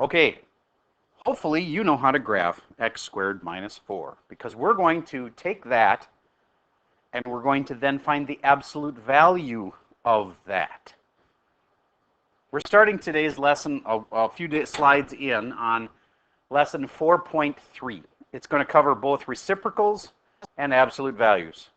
Okay, hopefully you know how to graph x squared minus 4, because we're going to take that and we're going to then find the absolute value of that. We're starting today's lesson a few slides in on lesson 4.3. It's going to cover both reciprocals and absolute values.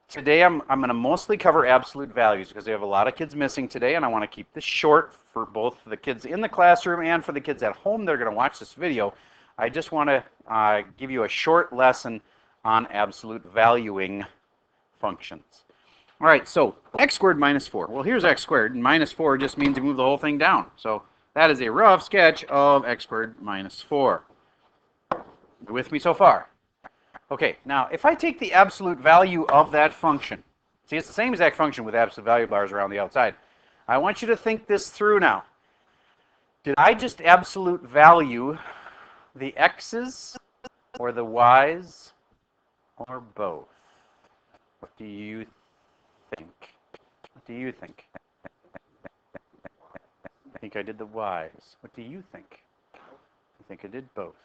Today I'm going to mostly cover absolute values because we have a lot of kids missing today, and I want to keep this short for both the kids in the classroom and for the kids at home that are going to watch this video. I just want to give you a short lesson on absolute valuing functions. All right, so x squared minus 4. Well, here's x squared, and minus 4 just means you move the whole thing down. So that is a rough sketch of x squared minus 4. You with me so far? Okay, now if I take the absolute value of that function, see, it's the same exact function with absolute value bars around the outside. I want you to think this through now. Did I just absolute value the x's or the y's or both? What do you think? What do you think? I think I did the y's. What do you think? I think I did both.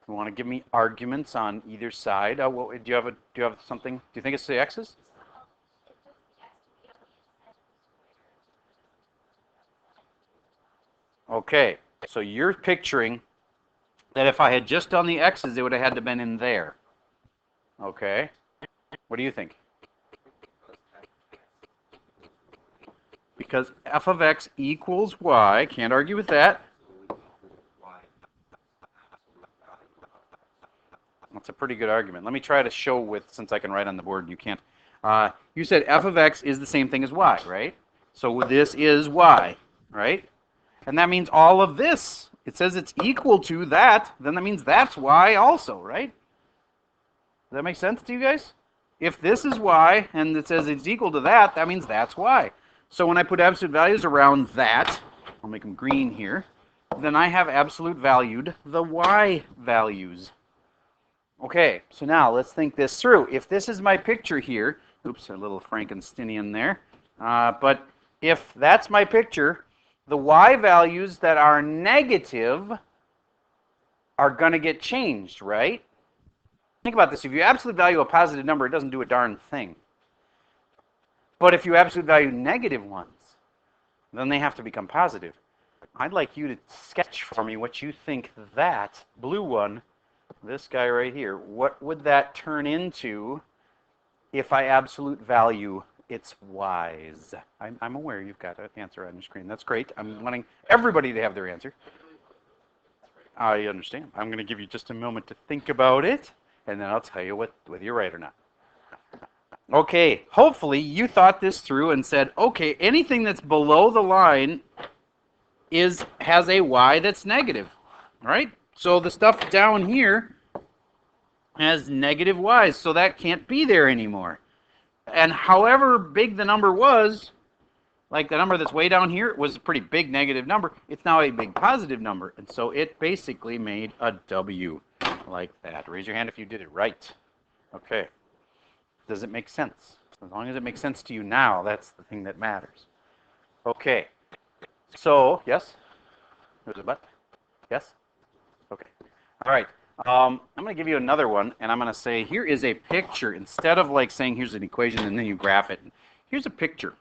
You want to give me arguments on either side? Do you have something? Do you think it's the x's? Okay, so you're picturing that if I had just done the x's, it would have had to have been in there. Okay, what do you think? Because f of x equals y, can't argue with that. That's a pretty good argument. Let me try to show with, since I can write on the board and you can't. You said f of x is the same thing as y, right? So this is y, right? And that means all of this, it says it's equal to that, then that means that's y also, right? Does that make sense to you guys? If this is y and it says it's equal to that, that means that's y. So when I put absolute values around that, I'll make them green here, then I have absolute valued the y values. Okay, so now let's think this through. If this is my picture here, oops, a little Frankensteinian there, but if that's my picture, the y values that are negative are going to get changed, right? Think about this. If you absolute value a positive number, it doesn't do a darn thing. But if you absolute value negative ones, then they have to become positive. I'd like you to sketch for me what you think that blue one, this guy right here, what would that turn into if I absolute value its y's? I'm aware you've got an answer on your screen. That's great. I'm wanting everybody to have their answer. I understand. I'm going to give you just a moment to think about it, and then I'll tell you whether you're right or not. Okay, hopefully you thought this through and said, okay, anything that's below the line has a y that's negative, right? So the stuff down here has negative y's, so that can't be there anymore. And however big the number was, like the number that's way down here was a pretty big negative number, it's now a big positive number. And so it basically made a W like that. Raise your hand if you did it right. Okay. Does it make sense? As long as it makes sense to you now, that's the thing that matters. Okay. So, yes? There's a but? Yes? Okay. All right. I'm going to give you another one, and I'm going to say, here is a picture. Instead of like saying, here's an equation, and then you graph it. Here's a picture.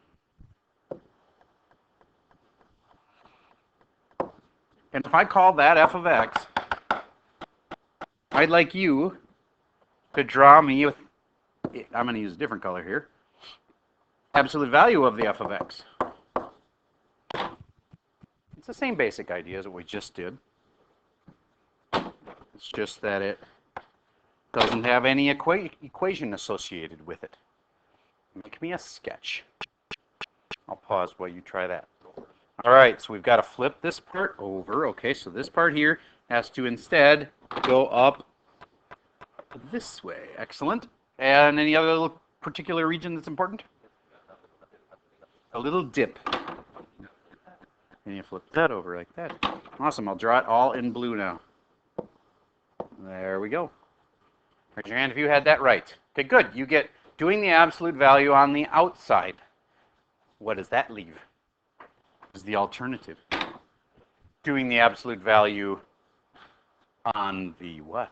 And if I call that f of x, I'd like you to draw me with, I'm going to use a different color here, absolute value of the f of x. It's the same basic idea as what we just did. It's just that it doesn't have any equation associated with it. Make me a sketch. I'll pause while you try that. All right, so we've got to flip this part over. Okay, so this part here has to instead go up this way. Excellent. And any other little particular region that's important? A little dip. And you flip that over like that. Awesome. I'll draw it all in blue now. There we go. Raise your hand if you had that right. Okay, good. You get doing the absolute value on the outside. What does that leave? Is the alternative. doing the absolute value on the what?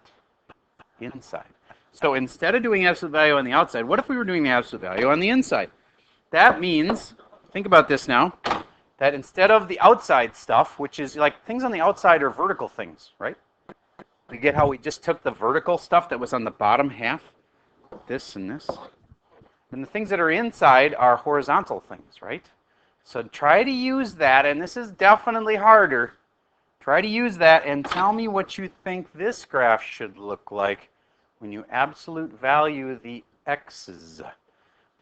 Inside. So instead of doing absolute value on the outside, what if we were doing the absolute value on the inside? That means, think about this now, that instead of the outside stuff, which is like things on the outside are vertical things, right? We get how we just took the vertical stuff that was on the bottom half, this and this. And the things that are inside are horizontal things, right? So try to use that, and this is definitely harder. Try to use that and tell me what you think this graph should look like when you absolute value the x's.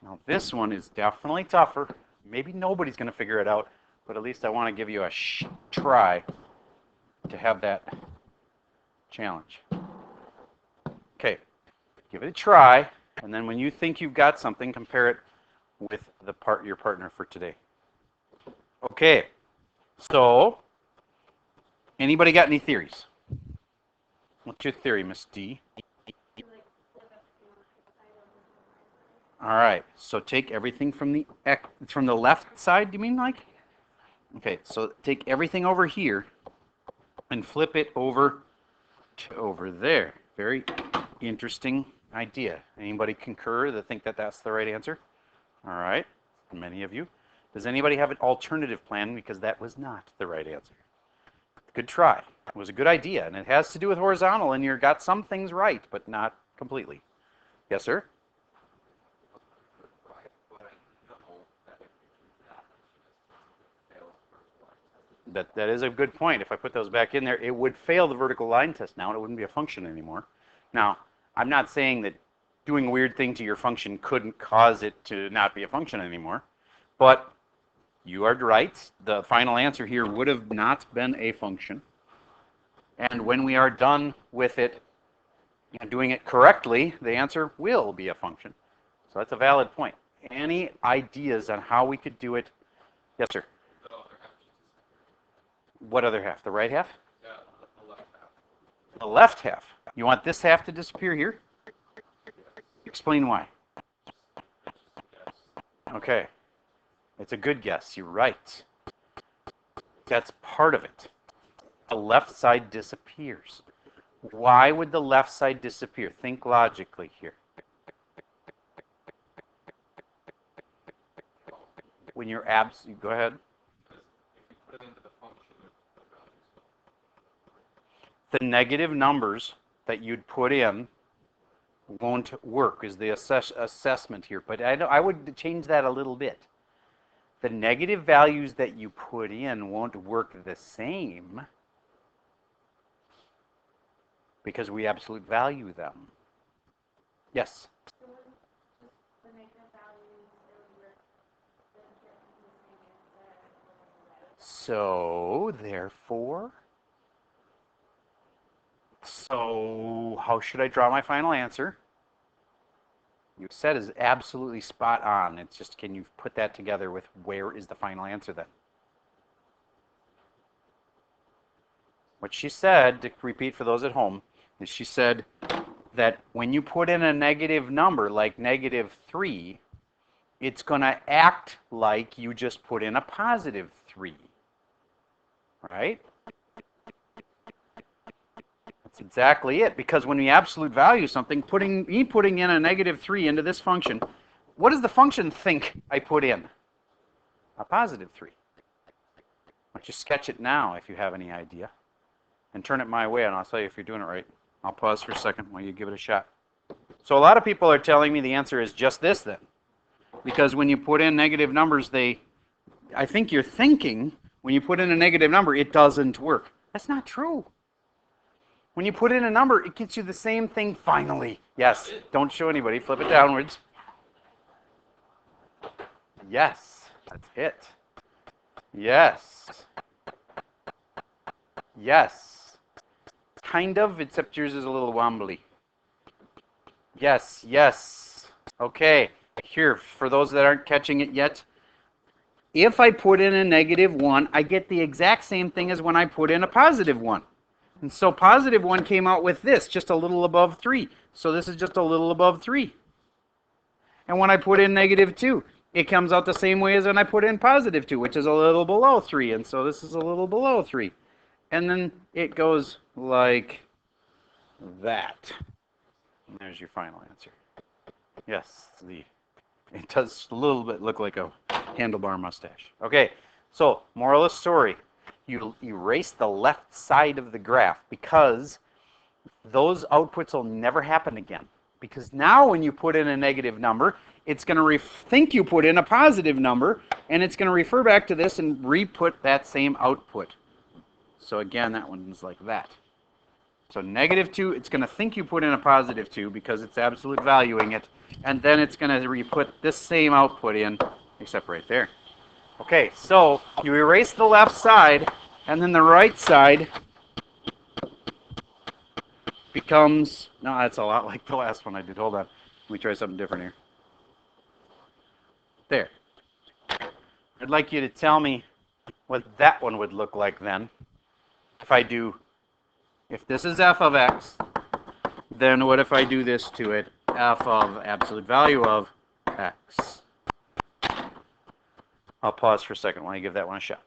Now this one is definitely tougher. Maybe nobody's going to figure it out, but at least I want to give you a try to have that challenge. Okay, give it a try, and then when you think you've got something, compare it with your partner for today. Okay, so anybody got any theories? What's your theory, Miss D? All right, so take everything from the left side, you mean, like? Okay, so take everything over here and flip it over to over there. Very interesting idea. Anybody concur that think that that's the right answer? All right, many of you. Does anybody have an alternative plan, because that was not the right answer? Good try. It was a good idea, and it has to do with horizontal, and you got some things right, but not completely. Yes, sir? That is a good point. If I put those back in there, it would fail the vertical line test now, and it wouldn't be a function anymore. Now, I'm not saying that doing a weird thing to your function couldn't cause it to not be a function anymore, but you are right. The final answer here would have not been a function. And when we are done with it and doing it correctly, the answer will be a function. So that's a valid point. Any ideas on how we could do it? Yes, sir. What other half? The right half? Yeah, the left half. The left half. You want this half to disappear here? Explain why. Okay. It's a good guess. You're right. That's part of it. The left side disappears. Why would the left side disappear? Think logically here. When you're go ahead. The negative numbers that you'd put in won't work is the assessment here, but I would change that a little bit. The negative values that you put in won't work the same because we absolute value them. Yes? So, therefore, how should I draw my final answer? You said is absolutely spot on. It's just, can you put that together with where is the final answer then? What she said, to repeat for those at home, is she said that when you put in a negative number like -3, it's going to act like you just put in a +3, right? That's exactly it, because when we absolute value something, putting in a -3 into this function, what does the function think I put in? A +3. Why don't you sketch it now if you have any idea, and turn it my way, and I'll tell you if you're doing it right. I'll pause for a second while you give it a shot. So a lot of people are telling me the answer is just this then, because when you put in negative numbers, I think you're thinking when you put in a negative number, it doesn't work. That's not true. When you put in a number, it gets you the same thing finally. Yes, don't show anybody. Flip it downwards. Yes, that's it. Yes. Yes. Kind of, except yours is a little wobbly. Yes, yes. Okay, here, for those that aren't catching it yet, if I put in a -1, I get the exact same thing as when I put in a +1. And so +1 came out with this, just a little above 3. So this is just a little above 3. And when I put in -2, it comes out the same way as when I put in +2, which is a little below 3. And so this is a little below 3. and then it goes like that. And there's your final answer. Yes, it does a little bit look like a handlebar mustache. Okay, so moral of the story. You erase the left side of the graph because those outputs will never happen again. Because now when you put in a negative number, it's going to think you put in a positive number, and it's going to refer back to this and re-put that same output. So again, that one's like that. So -2, it's going to think you put in a +2 because it's absolute valuing it, and then it's going to re-put this same output in, except right there. Okay, so you erase the left side, and then the right side becomes, no, that's a lot like the last one I did. Hold on. Let me try something different here. There. I'd like you to tell me what that one would look like then. If this is f of x, then what if I do this to it? F of absolute value of x. I'll pause for a second while I give that one a shot.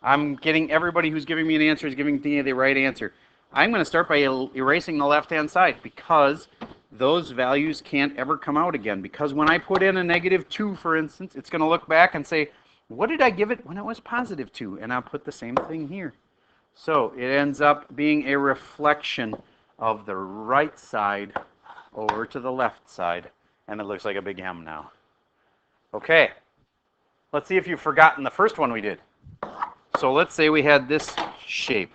I'm getting, everybody who's giving me an answer is giving me the right answer. I'm going to start by erasing the left-hand side because those values can't ever come out again. Because when I put in a -2, for instance, it's going to look back and say, what did I give it when it was +2? And I'll put the same thing here. So it ends up being a reflection of the right side over to the left side. And it looks like a big M now. Okay. Let's see if you've forgotten the first one we did. So let's say we had this shape.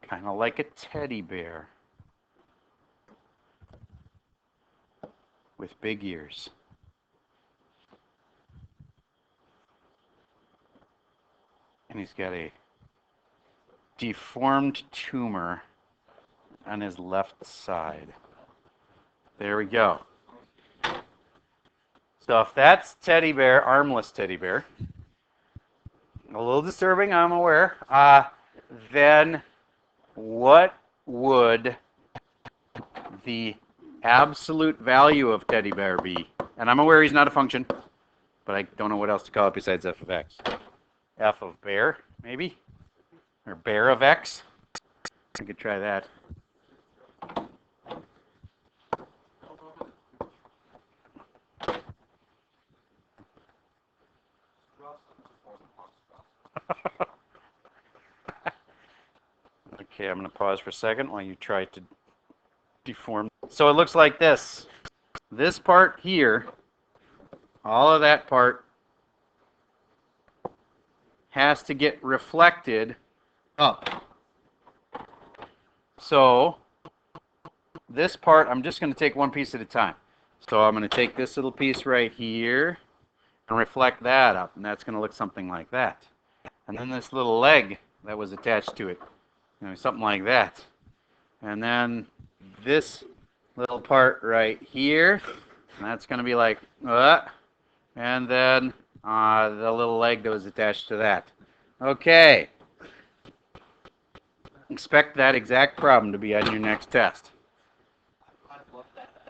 Kind of like a teddy bear with big ears. And he's got a deformed tumor on his left side. There we go. So if that's teddy bear, armless teddy bear, a little disturbing, I'm aware, then what would the absolute value of teddy bear be? And I'm aware he's not a function, but I don't know what else to call it besides f of x. F of bear, maybe? Or bear of x? I could try that. Okay, I'm going to pause for a second while you try to deform. So it looks like this. This part here, all of that part, has to get reflected up. So this part, I'm just going to take one piece at a time. So I'm going to take this little piece right here and reflect that up, and that's going to look something like that. And then this little leg that was attached to it, something like that. And then this little part right here, and that's going to be like, and then the little leg that was attached to that. Okay. Expect that exact problem to be on your next test.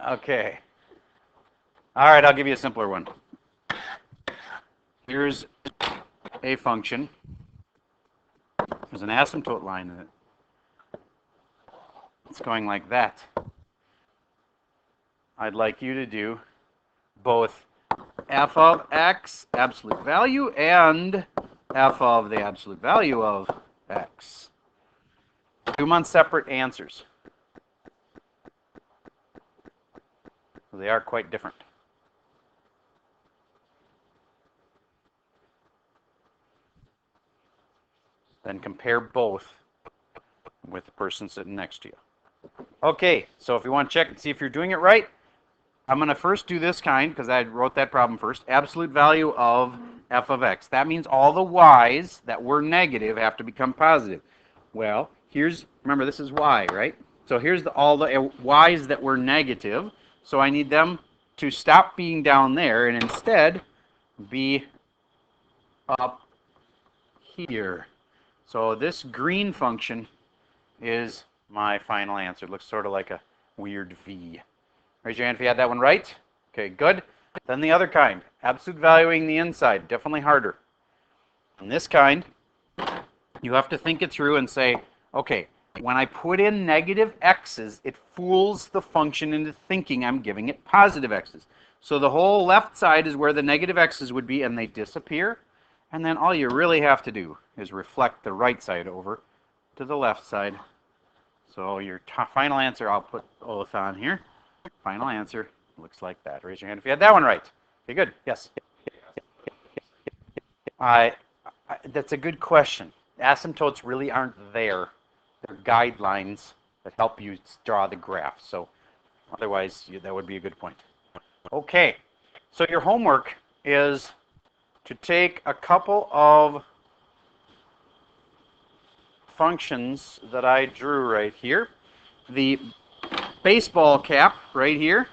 Okay. All right, I'll give you a simpler one. Here's a function. There's an asymptote line in it. It's going like that. I'd like you to do both f of x, absolute value, and f of the absolute value of x. Do them on separate answers. They are quite different. Then compare both with the person sitting next to you. Okay, so if you want to check and see if you're doing it right, I'm going to first do this kind, because I wrote that problem first. Absolute value of f of x. That means all the y's that were negative have to become positive. Well, remember this is y, right? So here's all the y's that were negative. So I need them to stop being down there and instead be up here. So this green function is my final answer. It looks sort of like a weird V. Raise your hand if you had that one right. Okay, good. Then the other kind, absolute valuing the inside, definitely harder. And this kind You have to think it through and say, okay, when I put in negative x's, it fools the function into thinking I'm giving it positive x's. So the whole left side is where the negative x's would be, and they disappear. And then all you really have to do is reflect the right side over to the left side. So your final answer, I'll put both on here. Final answer looks like that. Raise your hand if you had that one right. Okay, good. Yes. That's a good question. Asymptotes really aren't there. They're guidelines that help you draw the graph. So otherwise, that would be a good point. Okay. So your homework is to take a couple of functions that I drew right here. The baseball cap right here.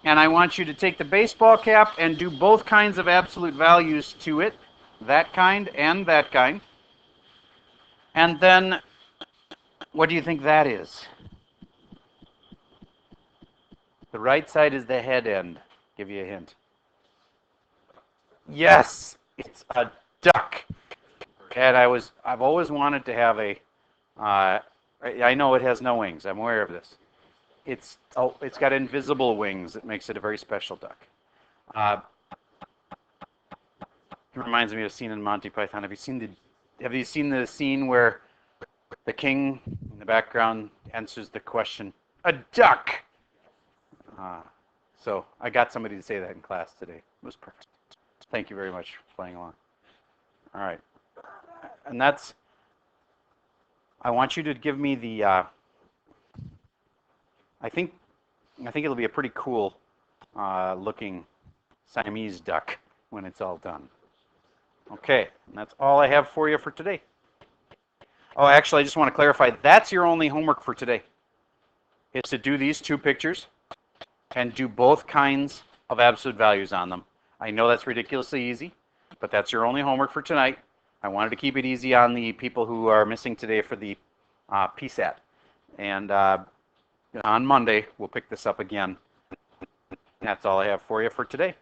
And I want you to take the baseball cap and do both kinds of absolute values to it. That kind and that kind. And then, what do you think that is? The right side is the head end. Give you a hint. Yes, it's a duck. And I've always wanted to have a, I know it has no wings. I'm aware of this. It's got invisible wings that makes it a very special duck. It reminds me of a scene in Monty Python. Have you seen the scene where the king in the background answers the question, a duck? So I got somebody to say that in class today. It was perfect. Thank you very much for playing along. All right. And that's, I want you to give me the, I think it'll be a pretty cool looking Siamese duck when it's all done. Okay, and that's all I have for you for today. Oh, actually, I just want to clarify, that's your only homework for today. It's to do these two pictures and do both kinds of absolute values on them. I know that's ridiculously easy, but that's your only homework for tonight. I wanted to keep it easy on the people who are missing today for the PSAT. And on Monday, we'll pick this up again. That's all I have for you for today.